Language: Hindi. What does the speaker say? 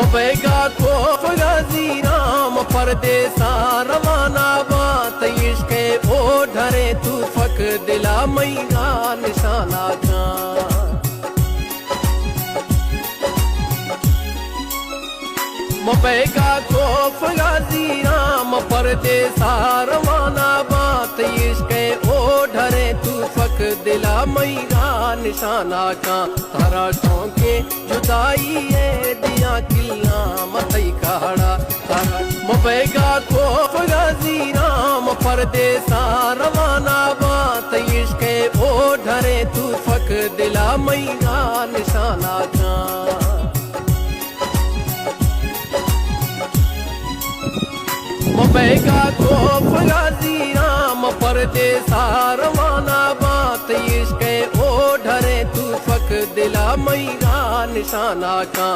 मबेगा को फराजी राम परदेसा रवाना बात इश्के ओ ढरे तू फक दिला मैना निशाना जान मबेगा को फराजी राम परदेसा रवाना बात इश्के ओ ढरे तू फक दिला मैना निशाना का तारा के जुदाई है दिया किला मथई काड़ा तारा मबेगा को फराजी राम परदेसा रवाना बात इश्के ओ ढरे तू फक दिला मैना निशाना का मबेगा को फराजी राम परदेसा रवाना बात इश्के ओ ढरे तू फक दिला मैना निशाना का